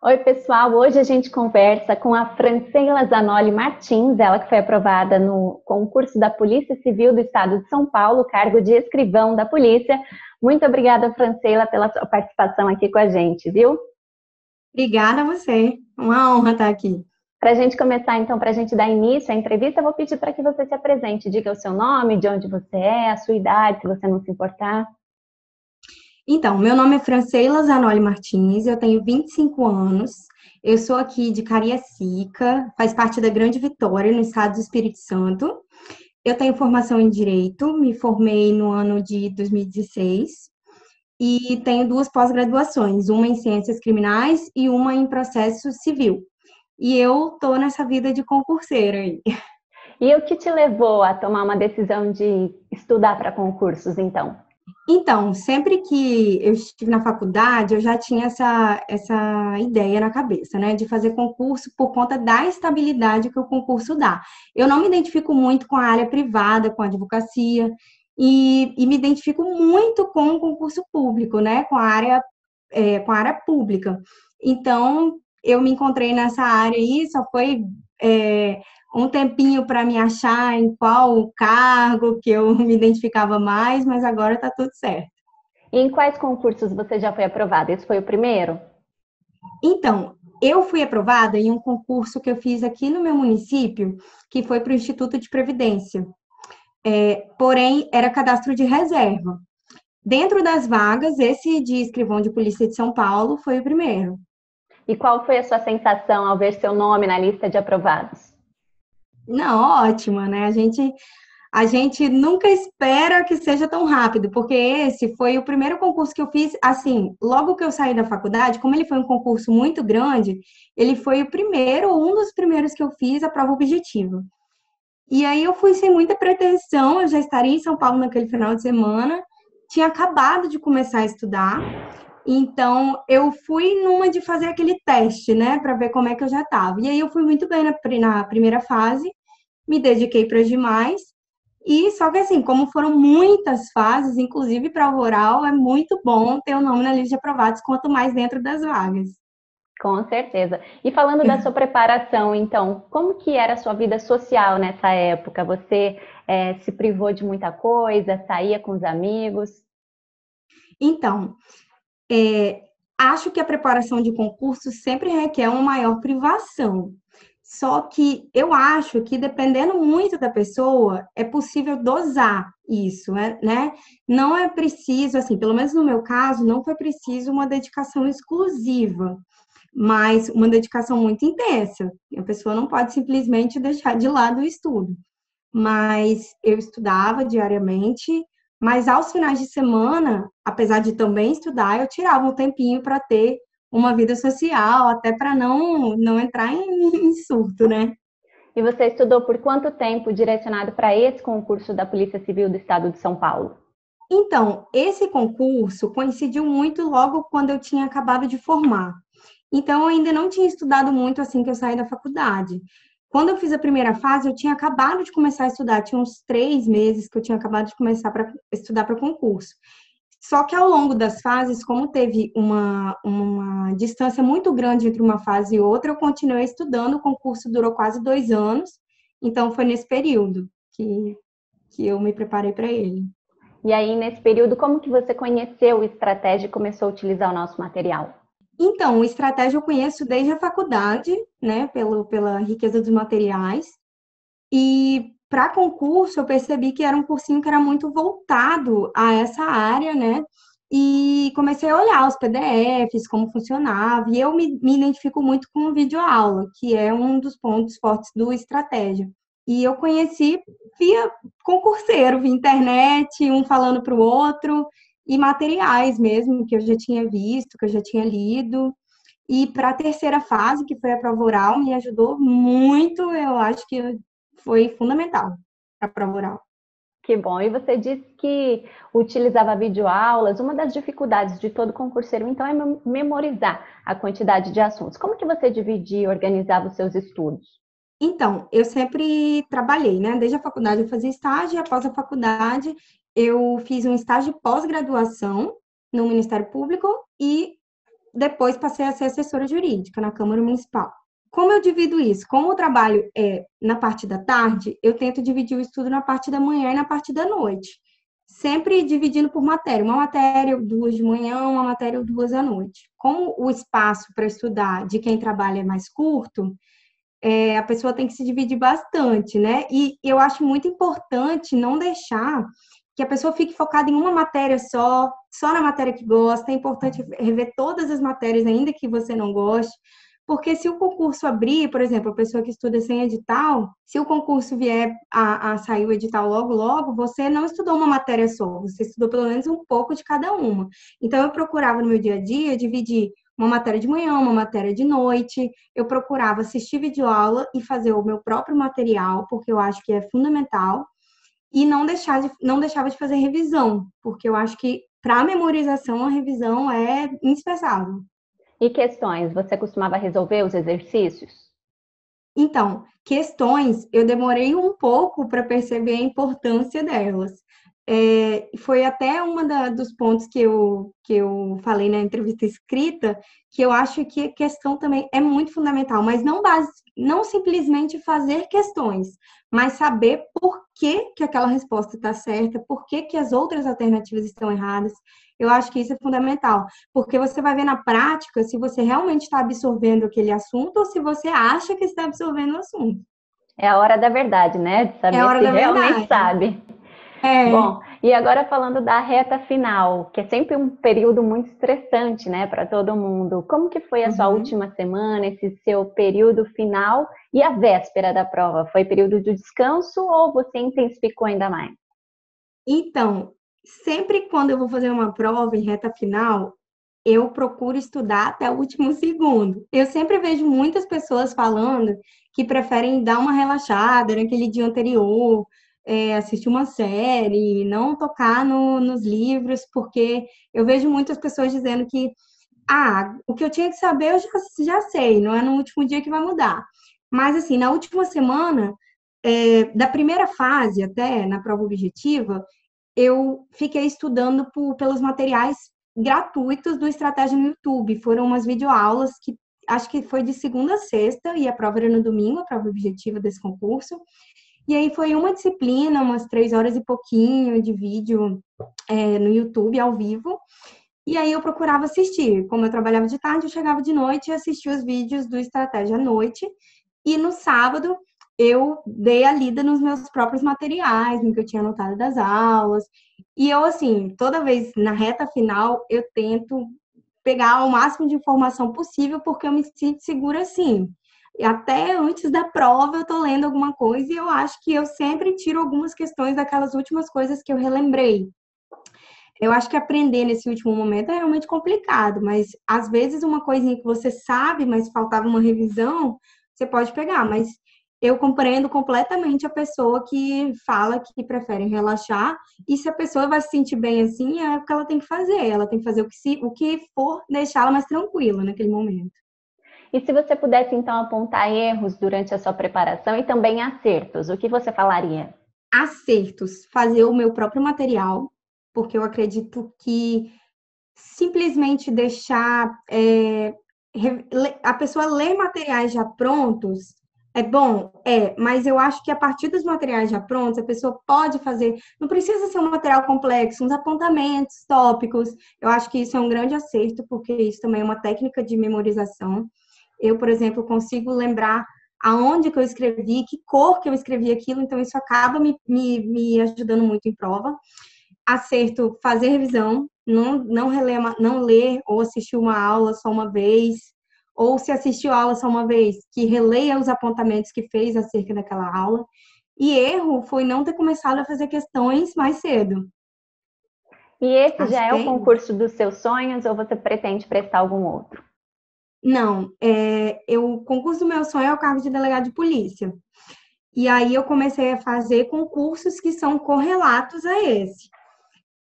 Oi, pessoal. Hoje a gente conversa com a Francela Zanoli Martins, ela que foi aprovada no concurso da Polícia Civil do Estado de São Paulo, cargo de escrivão da polícia. Muito obrigada, Francela, pela sua participação aqui com a gente, viu? Obrigada a você. Uma honra estar aqui. Para a gente começar, então, para a gente dar início à entrevista, eu vou pedir para que você se apresente, diga o seu nome, de onde você é, a sua idade, se você não se importar. Então, meu nome é Francela Zanoli Martins, eu tenho 25 anos, eu sou aqui de Cariacica, faz parte da Grande Vitória, no estado do Espírito Santo. Eu tenho formação em Direito, me formei no ano de 2016 e tenho duas pós-graduações, uma em Ciências Criminais e uma em Processo Civil. E eu tô nessa vida de concurseira aí. E o que te levou a tomar uma decisão de estudar para concursos, então? Então, sempre que eu estive na faculdade, eu já tinha essa ideia na cabeça, né, de fazer concurso por conta da estabilidade que o concurso dá. Eu não me identifico muito com a área privada, com a advocacia, e me identifico muito com o concurso público, né, com a área pública. Então, eu me encontrei nessa área aí, só foi é, um tempinho para me achar em qual cargo que eu me identificava mais, mas agora está tudo certo. E em quais concursos você já foi aprovada? Esse foi o primeiro? Então, eu fui aprovada em um concurso que eu fiz aqui no meu município, que foi para o Instituto de Previdência. Porém, era cadastro de reserva. Dentro das vagas, esse de escrivão de polícia de São Paulo foi o primeiro. E qual foi a sua sensação ao ver seu nome na lista de aprovados? Não, ótima, né? A gente nunca espera que seja tão rápido, porque esse foi o primeiro concurso que eu fiz, assim, logo que eu saí da faculdade, como ele foi um concurso muito grande, ele foi o primeiro, um dos primeiros que eu fiz a prova objetiva. E aí eu fui sem muita pretensão, eu já estaria em São Paulo naquele final de semana, tinha acabado de começar a estudar, então eu fui numa de fazer aquele teste, né, para ver como é que eu já estava. E aí eu fui muito bem na primeira fase, me dediquei para as demais, e só que assim, como foram muitas fases, inclusive para o oral, é muito bom ter o nome na lista de aprovados, quanto mais dentro das vagas. Com certeza. E falando da sua preparação, então, como que era a sua vida social nessa época? Você se privou de muita coisa, saía com os amigos? Então, é, acho que a preparação de concurso sempre requer uma maior privação. Só que eu acho que, dependendo muito da pessoa, é possível dosar isso, né? Não é preciso, assim, pelo menos no meu caso, não foi preciso uma dedicação exclusiva, mas uma dedicação muito intensa. A pessoa não pode simplesmente deixar de lado o estudo. Mas eu estudava diariamente, mas aos finais de semana, apesar de também estudar, eu tirava um tempinho para ter uma vida social, até para não entrar em surto, né? E você estudou por quanto tempo direcionado para esse concurso da Polícia Civil do Estado de São Paulo? Então, esse concurso coincidiu muito logo quando eu tinha acabado de formar. Então, eu ainda não tinha estudado muito assim que eu saí da faculdade. Quando eu fiz a primeira fase, eu tinha acabado de começar a estudar, tinha uns 3 meses que eu tinha acabado de começar para estudar para concurso. Só que ao longo das fases, como teve uma distância muito grande entre uma fase e outra, eu continuei estudando, o concurso durou quase 2 anos, então foi nesse período que eu me preparei para ele. E aí, nesse período, como que você conheceu o Estratégia e começou a utilizar o nosso material? Então, o estratégia eu conheço desde a faculdade, né, pela riqueza dos materiais. E para concurso, eu percebi que era um cursinho que era muito voltado a essa área, né? E comecei a olhar os PDFs, como funcionava, e eu me identifico muito com o videoaula, que é um dos pontos fortes do estratégia. E eu conheci via concurseiro, via internet, um falando para o outro, e materiais mesmo, que eu já tinha visto, que eu já tinha lido. E para a terceira fase, que foi a prova oral, me ajudou muito, eu acho que foi fundamental para a prova oral. Que bom. E você disse que utilizava videoaulas. Uma das dificuldades de todo concurseiro, então, é memorizar a quantidade de assuntos. Como que você dividia e organizava os seus estudos? Então, eu sempre trabalhei, né? Desde a faculdade eu fazia estágio, e após a faculdade eu fiz um estágio de pós-graduação no Ministério Público e depois passei a ser assessora jurídica na Câmara Municipal. Como eu divido isso? Como o trabalho é na parte da tarde, eu tento dividir o estudo na parte da manhã e na parte da noite. Sempre dividindo por matéria. Uma matéria, 2 de manhã, uma matéria, 2 à noite. Como o espaço para estudar de quem trabalha é mais curto, a pessoa tem que se dividir bastante, né? E eu acho muito importante não deixar que a pessoa fique focada em uma matéria só na matéria que gosta. É importante rever todas as matérias, ainda que você não goste, porque se o concurso abrir, por exemplo, a pessoa que estuda sem edital, se o concurso vier a sair o edital logo, logo, você não estudou uma matéria só, você estudou pelo menos um pouco de cada uma. Então, eu procurava no meu dia a dia dividir uma matéria de manhã, uma matéria de noite, eu procurava assistir videoaula e fazer o meu próprio material, porque eu acho que é fundamental, e não deixava de fazer revisão, porque eu acho que para memorização a revisão é indispensável. E questões, você costumava resolver os exercícios? Então, questões, eu demorei um pouco para perceber a importância delas. Foi até dos pontos que eu falei na entrevista escrita, que eu acho que a questão também é muito fundamental, mas não simplesmente fazer questões, mas saber por que aquela resposta está certa, por que as outras alternativas estão erradas. Eu acho que isso é fundamental, porque você vai ver na prática se você realmente está absorvendo aquele assunto ou se você acha que está absorvendo o assunto. É a hora da verdade, né? De É a saber hora se da realmente verdade. sabe. É. Bom, e agora falando da reta final, que é sempre um período muito estressante, né, para todo mundo. Como que foi a sua Uhum. última semana, esse seu período final e a véspera da prova? Foi período de descanso ou você intensificou ainda mais? Então, sempre quando eu vou fazer uma prova em reta final, eu procuro estudar até o último segundo. Eu sempre vejo muitas pessoas falando que preferem dar uma relaxada naquele dia anterior, assistir uma série, não tocar nos livros, porque eu vejo muitas pessoas dizendo que o que eu tinha que saber eu já sei, não é no último dia que vai mudar. Mas, assim, na última semana, da primeira fase até na prova objetiva, eu fiquei estudando pelos materiais gratuitos do Estratégia no YouTube. Foram umas videoaulas que acho que foi de segunda a sexta, e a prova era no domingo, a prova objetiva desse concurso. E aí foi uma disciplina, umas 3 horas e pouquinho de vídeo no YouTube, ao vivo. E aí eu procurava assistir. Como eu trabalhava de tarde, eu chegava de noite e assistia os vídeos do Estratégia à noite. E no sábado eu dei a lida nos meus próprios materiais, no que eu tinha anotado das aulas. E eu, assim, toda vez na reta final, eu tento pegar o máximo de informação possível, porque eu me sinto segura assim. E até antes da prova eu tô lendo alguma coisa e eu acho que eu sempre tiro algumas questões daquelas últimas coisas que eu relembrei. Eu acho que aprender nesse último momento é realmente complicado, mas às vezes uma coisinha que você sabe, mas faltava uma revisão, você pode pegar. Mas eu compreendo completamente a pessoa que fala que prefere relaxar, e se a pessoa vai se sentir bem assim, é o que ela tem que fazer. Ela tem que fazer o que for deixá-la mais tranquila naquele momento. E se você pudesse então apontar erros durante a sua preparação e também acertos, o que você falaria? Acertos, fazer o meu próprio material, porque eu acredito que simplesmente deixar a pessoa ler materiais já prontos é bom, mas eu acho que a partir dos materiais já prontos, a pessoa pode fazer, não precisa ser um material complexo, uns apontamentos, tópicos. Eu acho que isso é um grande acerto, porque isso também é uma técnica de memorização. Eu, por exemplo, consigo lembrar aonde que eu escrevi, que cor que eu escrevi aquilo, então isso acaba me ajudando muito em prova. Acerto, fazer revisão, não reler, não ler ou assistir uma aula só uma vez, ou se assistiu a aula só uma vez, que releia os apontamentos que fez acerca daquela aula. E erro foi não ter começado a fazer questões mais cedo. E esse Acho já é que o é isso. concurso dos seus sonhos ou você pretende prestar algum outro? Não, o concurso do meu sonho é o cargo de delegado de polícia. E aí eu comecei a fazer concursos que são correlatos a esse.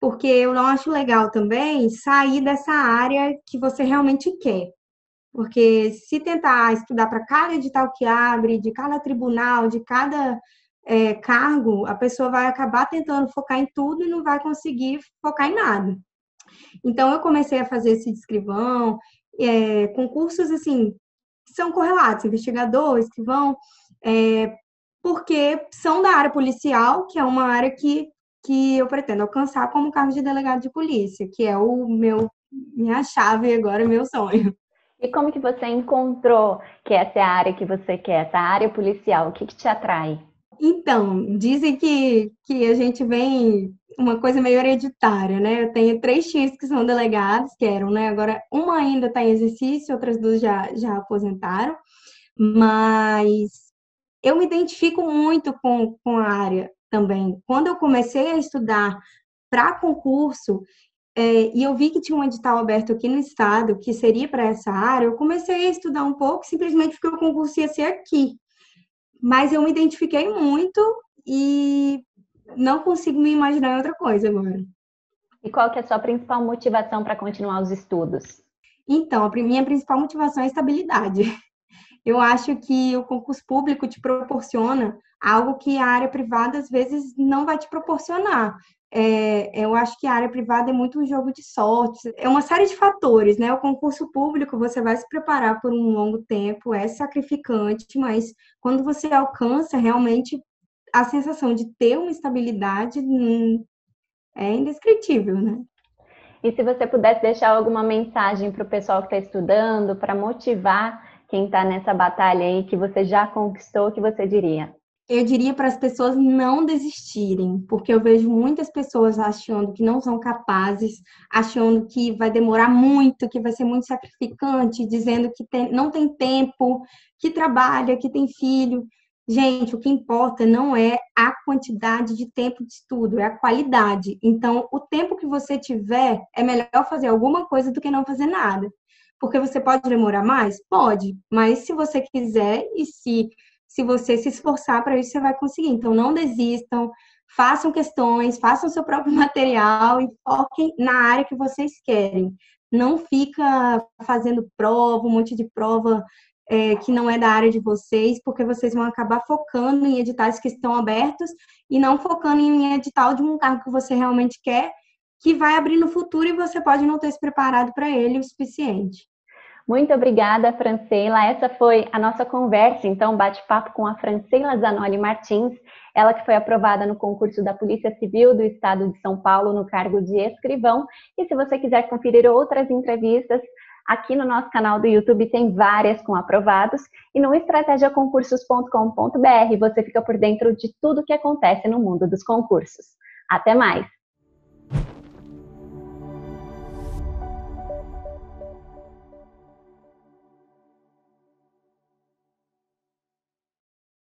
Porque eu não acho legal também sair dessa área que você realmente quer. Porque se tentar estudar para cada edital que abre, de cada tribunal, de cada cargo, a pessoa vai acabar tentando focar em tudo e não vai conseguir focar em nada. Então, eu comecei a fazer esse escrivão, concursos, assim, que são correlatos, investigadores que vão, porque são da área policial, que é uma área que eu pretendo alcançar como cargo de delegado de polícia, que é minha chave agora, meu sonho. E como que você encontrou que essa é a área que você quer, essa área policial? O que te atrai? Então, dizem que a gente vem uma coisa meio hereditária, né? Eu tenho 3 tios que são delegados, que eram, né? Agora, uma ainda está em exercício, outras 2 já aposentaram, mas eu me identifico muito com a área também. Quando eu comecei a estudar para concurso, e eu vi que tinha um edital aberto aqui no estado que seria para essa área, eu comecei a estudar um pouco, simplesmente porque o concurso ia ser aqui. Mas eu me identifiquei muito e não consigo me imaginar em outra coisa agora. E qual que é a sua principal motivação para continuar os estudos? Então, a minha principal motivação é a estabilidade. Eu acho que o concurso público te proporciona algo que a área privada às vezes não vai te proporcionar. Eu acho que a área privada é muito um jogo de sorte, é uma série de fatores, né? O concurso público você vai se preparar por um longo tempo, é sacrificante, mas quando você alcança realmente a sensação de ter uma estabilidade é indescritível, né? E se você pudesse deixar alguma mensagem para o pessoal que está estudando, para motivar quem está nessa batalha aí que você já conquistou, o que você diria? Eu diria para as pessoas não desistirem, porque eu vejo muitas pessoas achando que não são capazes, achando que vai demorar muito, que vai ser muito sacrificante, dizendo que não tem tempo, que trabalha, que tem filho. Gente, o que importa não é a quantidade de tempo de estudo, é a qualidade. Então, o tempo que você tiver, é melhor fazer alguma coisa do que não fazer nada. Porque você pode demorar mais? Pode, mas se você quiser e se você se esforçar para isso, você vai conseguir. Então, não desistam, façam questões, façam seu próprio material e foquem na área que vocês querem. Não fica fazendo prova, um monte de prova que não é da área de vocês, porque vocês vão acabar focando em editais que estão abertos e não focando em edital de um cargo que você realmente quer, que vai abrir no futuro e você pode não ter se preparado para ele o suficiente. Muito obrigada, Francela. Essa foi a nossa conversa, então, bate-papo com a Francela Zanoli Martins, ela que foi aprovada no concurso da Polícia Civil do Estado de São Paulo no cargo de escrivão. E se você quiser conferir outras entrevistas, aqui no nosso canal do YouTube tem várias com aprovados e no estrategiaconcursos.com.br você fica por dentro de tudo que acontece no mundo dos concursos. Até mais!